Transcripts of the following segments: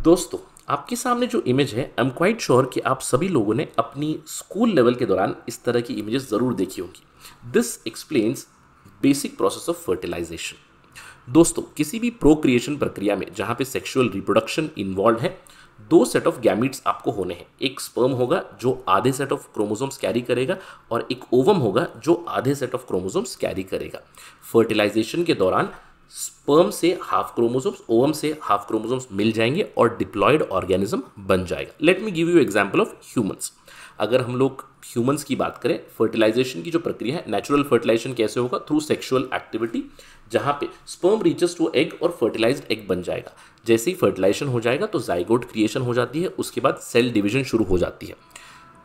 दोस्तों, आपके सामने जो इमेज है, आई एम क्वाइट श्योर कि आप सभी लोगों ने अपनी स्कूल लेवल के दौरान इस तरह की इमेजेस ज़रूर देखी होंगी। This explains basic process of fertilisation. दोस्तों, किसी भी प्रोक्रिएशन प्रक्रिया में जहाँ पे सेक्सुअल रिप्रोडक्शन इन्वॉल्व है, दो सेट ऑफ गैमीट्स आपको होने हैं। एक स्पर्म होगा जो आधे सेट ऑफ क्रोमोसोम्स कैरी करेगा और एक ओवम होगा जो आधे सेट ऑफ क्रोमोसोम्स कैरी करेगा। फर्टिलाइजेशन के दौरान स्पर्म से हाफ क्रोमोसोम्स, ओवम से हाफ क्रोमोसोम्स मिल जाएंगे और डिप्लॉयड ऑर्गेनिज्म बन जाएगा। Let me give you example of humans. अगर हम लोग ह्यूमंस की बात करें, फर्टिलाइजेशन की जो प्रक्रिया है, नेचुरल फर्टिलाइजेशन कैसे होगा? थ्रू सेक्सुअल एक्टिविटी, जहां पे स्पर्म रीचेस टू एग और फर्टिलाइज्ड एग बन जाएगा। जैसे ही फर्टिलाइजेशन हो जाएगा तो जाइगोट क्रिएशन हो जाती है, उसके बाद सेल डिवीजन शुरू हो जाती है।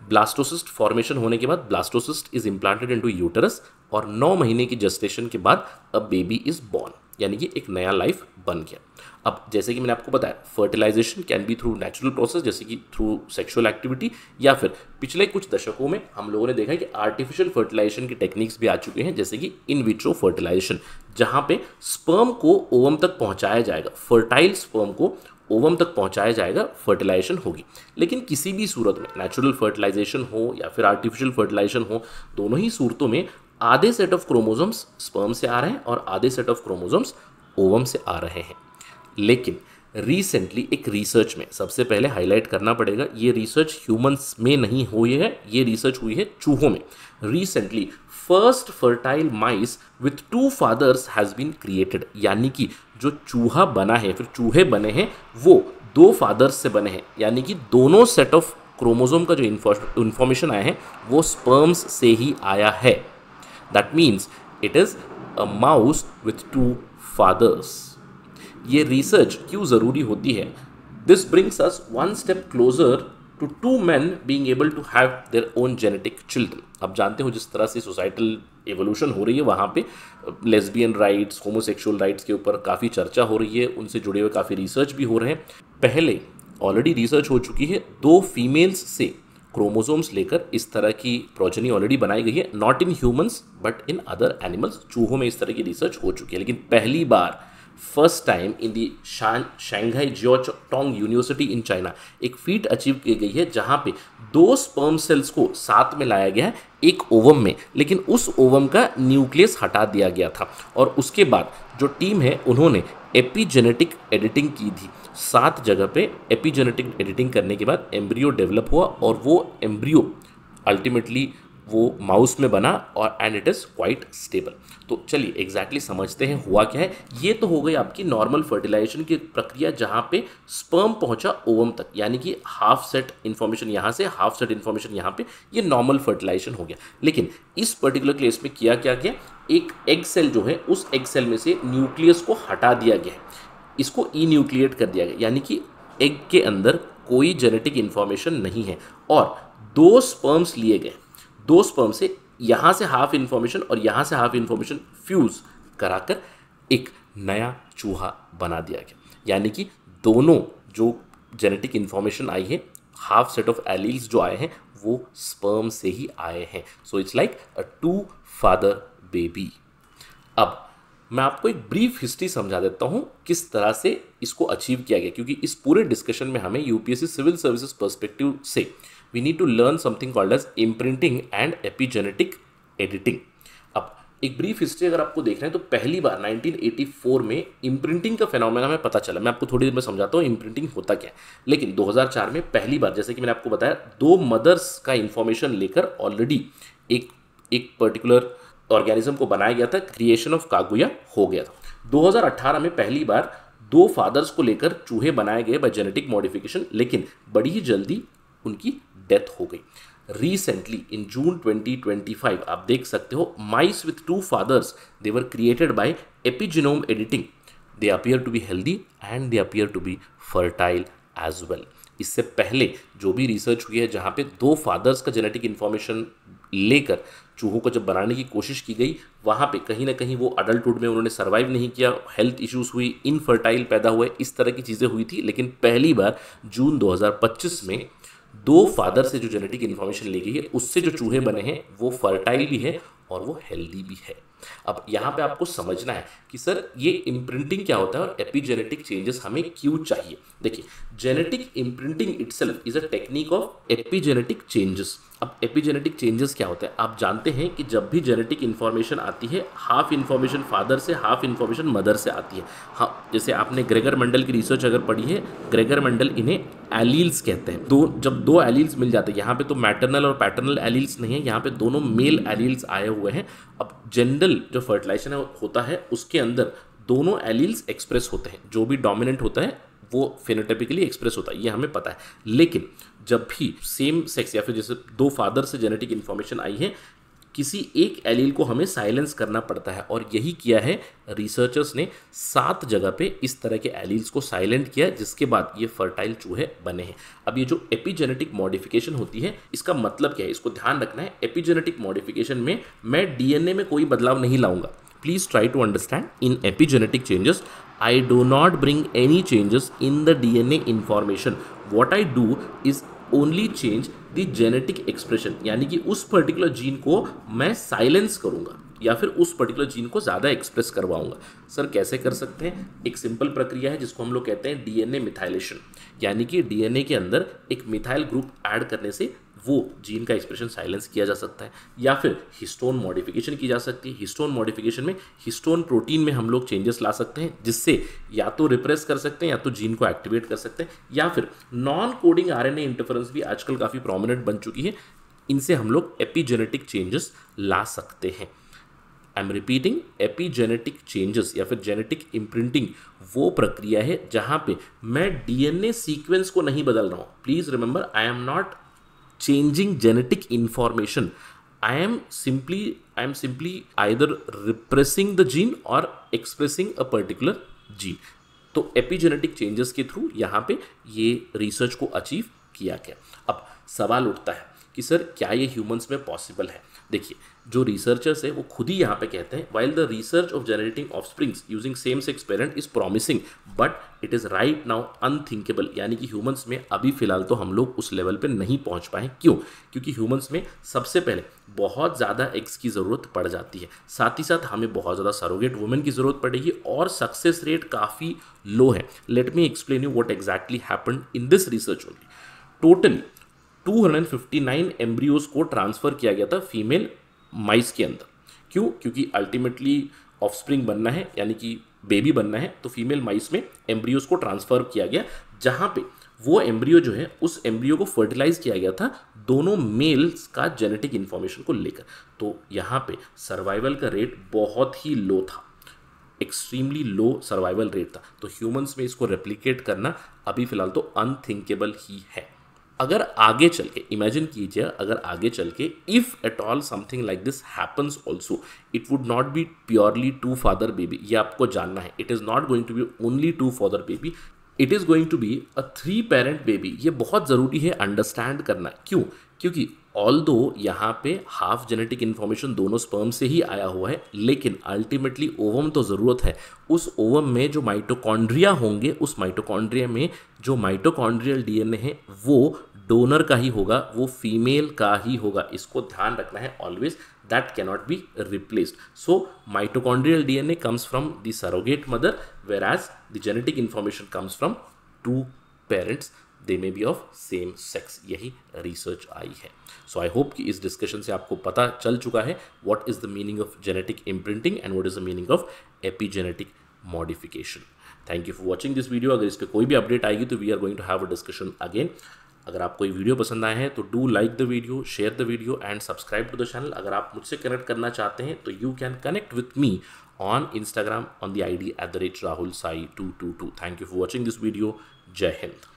ब्लास्टोसिस्ट फॉर्मेशन होने के बाद blastocyst is implanted into uterus और 9 महीने की जेस्टेशन के बाद अ बेबी इज बॉर्न, यानी कि एक नया लाइफ बन गया। अब जैसे कि मैंने आपको बताया, fertilisation can be through natural process, जैसे कि थ्रू सेक्सुअल एक्टिविटी, या फिर पिछले कुछ दशकों में हम लोगों ने देखा है कि आर्टिफिशियल फर्टिलाइजेशन की टेक्निक्स भी आ चुके हैं, जैसे कि इन विट्रो फर्टिलाइजेशन, जहां पे स्पर्म को ओवम तक पहुंचाया जाएगा, फर्टाइल स्पर्म को ओवम तक पहुंचाया जाएगा, फर्टिलाइजेशन होगी। लेकिन किसी भी सूरत में, नेचुरल फर्टिलाइजेशन हो या फिर आर्टिफिशियल फर्टिलाइजेशन हो, दोनों ही सूरतों में आधे सेट ऑफ क्रोमोसोम्स स्पर्म से आ रहे हैं और आधे सेट ऑफ क्रोमोसोम्स ओवम से आ रहे हैं। लेकिन रिसेंटली एक रिसर्च में सबसे पहले हाईलाइट करना पड़ेगा, ये रिसर्च ह्यूमंस में नहीं हुई है, ये रिसर्च हुई है चूहों में। Recently first fertile mice with 2 fathers has been created, यानी कि जो चूहा बना है, फिर चूहे बने हैं, वो 2 फादर्स से बने हैं, यानी कि दोनों सेट ऑफ क्रोमोसोम का जो इंफॉर्मेशन आया है वो स्पर्म्स से ही आया है। That means it is a mouse with 2 fathers. ये रिसर्च क्यों ज़रूरी होती है? This brings us one step closer to 2 men being able to have their own genetic children। आप जानते हो जिस तरह से सोसाइटल एवोल्यूशन हो रही है, वहाँ पे लेस्बियन राइट्स, होमोसेक्सुअल राइट्स के ऊपर काफ़ी चर्चा हो रही है, उनसे जुड़े हुए काफ़ी रिसर्च भी हो रहे हैं। पहले ऑलरेडी रिसर्च हो चुकी है, 2 फीमेल्स से क्रोमोसोम्स लेकर इस तरह की प्रोजेनी ऑलरेडी बनाई गई है, not in humans but in other animals. चूहों में इस तरह की रिसर्च हो चुकी है, लेकिन पहली बार first time in the Shanghai Jiaotong University in China एक फीट अचीव की गई है, जहां पे 2 स्पर्म सेल्स को साथ में लाया गया है एक ओवम में, लेकिन उस ओवम का न्यूक्लियस हटा दिया गया था। और उसके बाद जो टीम है उन्होंने एपिजेनेटिक एडिटिंग की थी। 7 जगह पे एपिजेनेटिक एडिटिंग करने के बाद एम्ब्रियो डेवलप हुआ और वो एम्ब्रियो अल्टीमेटली वो माउस में बना और and it is quite stable. तो चलिए एग्जैक्टली समझते हैं हुआ क्या है। ये तो हो गई आपकी नॉर्मल फर्टिलाइजेशन की प्रक्रिया, जहाँ पे स्पर्म पहुंचा ओवम तक, यानी कि हाफ सेट इन्फॉर्मेशन यहाँ से, हाफ सेट इन्फॉर्मेशन यहाँ पे, ये नॉर्मल फर्टिलाइजेशन हो गया। लेकिन इस पर्टिकुलर केस में किया क्या गया, एक एग सेल जो है, उस एग सेल में से न्यूक्लियस को हटा दिया गया है, इसको इन्यूक्लिएट कर दिया गया, यानी कि एग के अंदर कोई जेनेटिक इन्फॉर्मेशन नहीं है। और 2 स्पर्म्स लिए गए, 2 स्पर्म से यहाँ से हाफ इन्फॉर्मेशन और यहाँ से हाफ इन्फॉर्मेशन फ्यूज कराकर एक नया चूहा बना दिया गया, यानी कि दोनों जो जेनेटिक इन्फॉर्मेशन आई है, हाफ सेट ऑफ एलील्स जो आए हैं, वो स्पर्म से ही आए हैं। So it's like a 2 father baby. अब मैं आपको एक ब्रीफ हिस्ट्री समझा देता हूँ किस तरह से इसको अचीव किया गया, क्योंकि इस पूरे डिस्कशन में हमें यूपीएससी सिविल सर्विसेज पर्सपेक्टिव से we need to learn something called as imprinting and epigenetic editing। अब एक ब्रीफ हिस्ट्री अगर आपको देख रहे हैं तो पहली बार 1984 में इम्प्रिंटिंग का फेनोमेना हमें पता चला। मैं आपको थोड़ी देर में समझाता हूँ इम्प्रिंटिंग होता क्या है। लेकिन 2004 में पहली बार, जैसे कि मैंने आपको बताया, 2 मदर्स का इंफॉर्मेशन लेकर ऑलरेडी एक पर्टिकुलर ऑर्गेनिज्म को बनाया गया था, क्रिएशन ऑफ कागुया हो गया था। 2018 में पहली बार 2 फादर्स को लेकर चूहे बनाए गए बाय जेनेटिक मॉडिफिकेशन, लेकिन बड़ी ही जल्दी उनकी डेथ हो गई। रिसेंटली इन जून 2025 आप देख सकते हो, mice with 2 fathers, they were created by epigenome editing. They appear to be healthy and they appear to be fertile as well. इससे पहले जो भी रिसर्च हुई है, जहाँ पे 2 फादर्स का जेनेटिक इन्फॉर्मेशन लेकर चूहों को जब बनाने की कोशिश की गई, वहाँ पे कहीं ना कहीं वो अडल्टहुड में उन्होंने सर्वाइव नहीं किया, हेल्थ इश्यूज हुई, इनफर्टाइल पैदा हुए, इस तरह की चीज़ें हुई थी। लेकिन पहली बार जून 2025 में 2 फादर से जो जेनेटिक इन्फॉर्मेशन ली गई है, उससे जो चूहे बने हैं वो फर्टाइल भी है और वो हेल्दी भी है। अब यहाँ पे आपको समझना है कि सर ये इम्प्रिंटिंग क्या होता है और एपिजेनेटिक चेंजेस हमें क्यों चाहिए। देखिए, genetic imprinting itself is a technique of epigenetic changes. अब एपिजेनेटिक चेंजेस क्या होता है, आप जानते हैं कि जब भी जेनेटिक इन्फॉर्मेशन आती है, हाफ इन्फॉर्मेशन फादर से, हाफ इन्फॉर्मेशन मदर से आती है। हाँ, जैसे आपने ग्रेगर मेंडल की रिसर्च अगर पढ़ी है, ग्रेगर मेंडल इन्हें एलील्स कहते हैं। जब दो एलील्स मिल जाते हैं, यहाँ पे तो मैटरनल और पैटर्नल एलील्स नहीं है, यहाँ पे दोनों मेल एलील्स आए हुए हैं। अब जनरल जो फर्टिलाइजेशन होता है उसके अंदर दोनों एलील्स एक्सप्रेस होते हैं, जो भी डोमिनेंट होता है वो फेनोटाइपिकली एक्सप्रेस होता है, ये हमें पता है। लेकिन जब भी सेम सेक्स या फिर जैसे दो फादर से जेनेटिक इन्फॉर्मेशन आई है, किसी एक एलील को हमें साइलेंस करना पड़ता है, और यही किया है रिसर्चर्स ने। 7 जगह पे इस तरह के एलील्स को साइलेंट किया, जिसके बाद ये फर्टाइल चूहे बने हैं। अब ये जो एपिजेनेटिक मॉडिफिकेशन होती है, इसका मतलब क्या है, इसको ध्यान रखना है। एपिजेनेटिक मॉडिफिकेशन में मैं डीएनए में कोई बदलाव नहीं लाऊंगा। Please try to understand, in epigenetic changes, I do not bring any changes in the DNA information. What I do is only change the genetic expression, यानी कि उस पर्टिकुलर जीन को मैं साइलेंस करूंगा या फिर उस पर्टिकुलर जीन को ज़्यादा एक्सप्रेस करवाऊंगा। सर कैसे कर सकते हैं? एक सिंपल प्रक्रिया है जिसको हम लोग कहते हैं डीएनए मिथाइलेशन, यानी कि डीएनए के अंदर एक मिथाइल ग्रुप ऐड करने से वो जीन का एक्सप्रेशन साइलेंस किया जा सकता है, या फिर हिस्टोन मॉडिफिकेशन की जा सकती है। हिस्टोन मॉडिफिकेशन में हिस्टोन प्रोटीन में हम लोग चेंजेस ला सकते हैं, जिससे या तो रिप्रेस कर सकते हैं या तो जीन को एक्टिवेट कर सकते हैं, या फिर नॉन कोडिंग आरएनए इंटरफेरेंस भी आजकल काफ़ी प्रोमिनेंट बन चुकी है। इनसे हम लोग एपिजेनेटिक चेंजेस ला सकते हैं। I am repeating, epigenetic changes या फिर जेनेटिक इम्प्रिंटिंग वो प्रक्रिया है जहां पे मैं डीएनए सीक्वेंस को नहीं बदल रहा हूं। Please remember, I am not changing genetic information. I am simply either repressing the gene or expressing a particular gene. तो एपिजेनेटिक चेंजेस के थ्रू यहाँ पे ये रिसर्च को अचीव किया गया। अब सवाल उठता है कि सर क्या ये ह्यूमंस में पॉसिबल है? देखिए, जो रिसर्चर्स है वो खुद ही यहाँ पे कहते हैं, while the research of generating offsprings using same sex parent is promising, but it is right now unthinkable. यानी कि ह्यूमंस में अभी फिलहाल तो हम लोग उस लेवल पे नहीं पहुँच पाए। क्यों? क्योंकि ह्यूमंस में सबसे पहले बहुत ज़्यादा एग्स की ज़रूरत पड़ जाती है, साथ ही साथ हमें बहुत ज़्यादा सरोगेट वुमेन की ज़रूरत पड़ेगी, और सक्सेस रेट काफ़ी लो है। Let me explain you what exactly happened in this research only. Totally 259 embryos को ट्रांसफ़र किया गया था फीमेल माइस के अंदर। क्यों? क्योंकि अल्टीमेटली ऑफस्प्रिंग बनना है, यानी कि बेबी बनना है, तो फीमेल माइस में एम्ब्रियोज को ट्रांसफ़र किया गया, जहाँ पे वो एम्ब्रियो जो है उस एम्ब्रियो को फर्टिलाइज किया गया था दोनों मेल्स का जेनेटिक इन्फॉर्मेशन को लेकर। तो यहाँ पे सर्वाइवल का रेट बहुत ही लो था, एक्सट्रीमली लो सर्वाइवल रेट था। तो ह्यूमंस में इसको रेप्लिकेट करना अभी फिलहाल तो अनथिंकेबल ही है। अगर आगे चल के इमेजिन कीजिए, अगर आगे चल के if at all something like this happens also, it would not be purely two father baby. ये आपको जानना है, it is not going to be only two father baby, it is going to be a 3 parent baby. ये बहुत ज़रूरी है understand करना। क्यों? क्योंकि ऑल्दो यहाँ पे हाफ जेनेटिक इन्फॉर्मेशन दोनों स्पर्म से ही आया हुआ है, लेकिन अल्टीमेटली ओवम तो ज़रूरत है। उस ओवम में जो माइटोकॉन्ड्रिया होंगे, उस माइटोकॉन्ड्रिया में जो माइटोकॉन्ड्रियल डीएनए है वो डोनर का ही होगा, वो फीमेल का ही होगा। इसको ध्यान रखना है always, that cannot be replaced. So mitochondrial DNA comes from the surrogate mother, whereas the genetic information comes from 2 parents, they may be of same sex। यही रिसर्च आई है। सो आई होप कि इस डिस्कशन से आपको पता चल चुका है what is the meaning of genetic imprinting and what is the meaning of epigenetic modification. Thank you for watching this video. अगर इस पर कोई भी अपडेट आएगी तो we are going to have a discussion again. अगर आपको ये वीडियो पसंद आया है तो do like the video, share the video and subscribe to the channel. अगर आप मुझसे कनेक्ट करना चाहते हैं तो you can connect with me on Instagram on the ID @RahulSai222. Thank you for watching this video. Jai Hind.